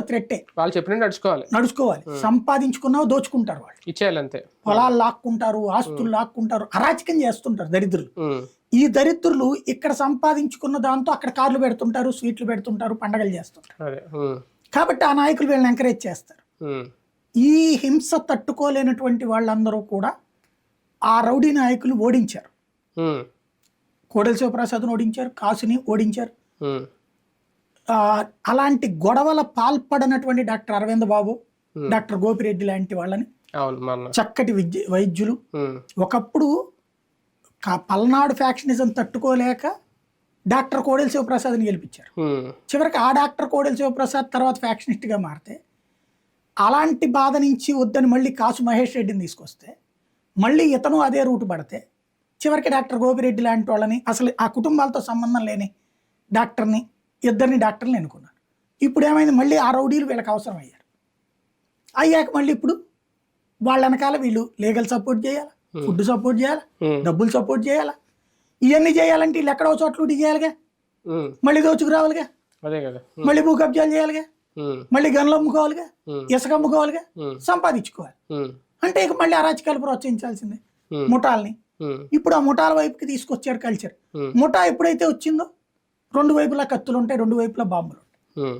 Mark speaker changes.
Speaker 1: థ్రెట్టే.
Speaker 2: వాళ్ళు చెప్పినట్టు
Speaker 1: నడుచుకోవాలి. సంపాదించుకున్నావు దోచుకుంటారు వాళ్ళు.
Speaker 2: ఇచ్చేయాలి అంతే.
Speaker 1: పొలాలు లాక్కుంటారు, ఆస్తులు లాక్కుంటారు, అరాచకం చేస్తుంటారు దరిద్రులు. ఈ దరిద్రులు ఇక్కడ సంపాదించుకున్న దాంతో అక్కడ కార్లు పెడుతుంటారు, స్వీట్లు పెడుతుంటారు, పండగలు చేస్తుంటారు. కాబట్టి ఆ నాయకులు వీళ్ళని ఎంకరేజ్ చేస్తారు. ఈ హింస తట్టుకోలేనటువంటి వాళ్ళందరూ కూడా ఆ రౌడీ నాయకులు ఓడించారు. కోడెల శివప్రసాద్ని ఓడించారు, కాసుని ఓడించారు. అలాంటి గొడవల పాల్పడనటువంటి డాక్టర్ అరవింద్ బాబు, డాక్టర్ గోపిరెడ్డి లాంటి వాళ్ళని, చక్కటి వైద్యులు, ఒకప్పుడు పల్నాడు ఫ్యాక్షనిజం తట్టుకోలేక డాక్టర్ కోడెల శివప్రసాద్ని గెలిపించారు. చివరికి ఆ డాక్టర్ కోడెల శివప్రసాద్ తర్వాత ఫ్యాక్షనిస్ట్గా మారితే అలాంటి బాధ నుంచి వద్దని మళ్ళీ కాసు మహేష్ రెడ్డిని తీసుకొస్తే మళ్ళీ ఇతను అదే రూటు పడితే చివరికి డాక్టర్ గోపిరెడ్డి లాంటి వాళ్ళని, అసలు ఆ కుటుంబాలతో సంబంధం లేని ఇద్దరిని డాక్టర్ని ఎన్నుకున్నారు. ఇప్పుడు ఏమైంది, మళ్ళీ ఆ రౌడీలు వీళ్ళకి అవసరం అయ్యాక మళ్ళీ ఇప్పుడు వాళ్ళ వెనకాల వీళ్ళు లీగల్ సపోర్ట్ చేయాలి, ఫుడ్ సపోర్ట్ చేయాలి, డబ్బులు సపోర్ట్ చేయాలి. ఇవన్నీ చేయాలంటే వీళ్ళు ఎక్కడో చోట్ల చేయాలిగా, మళ్ళీ దోచుకు రావాలిగా, మళ్ళీ భూ కబ్జాలు చేయాలిగా, మళ్ళీ గన్లు అమ్ముకోవాలిగా, ఇసుక అమ్ముకోవాలిగా, సంపాదించుకోవాలి. అంటే ఇక మళ్ళీ అరాచకాలు ప్రోత్సహించాల్సిందే ముఠాల్ని. ఇప్పుడు ఆ ముఠాల వైపుకి తీసుకొచ్చారు కల్చర్. ముఠా ఎప్పుడైతే వచ్చిందో రెండు వైపులా కత్తులు ఉంటాయి, రెండు వైపులా బాంబులు ఉంటాయి.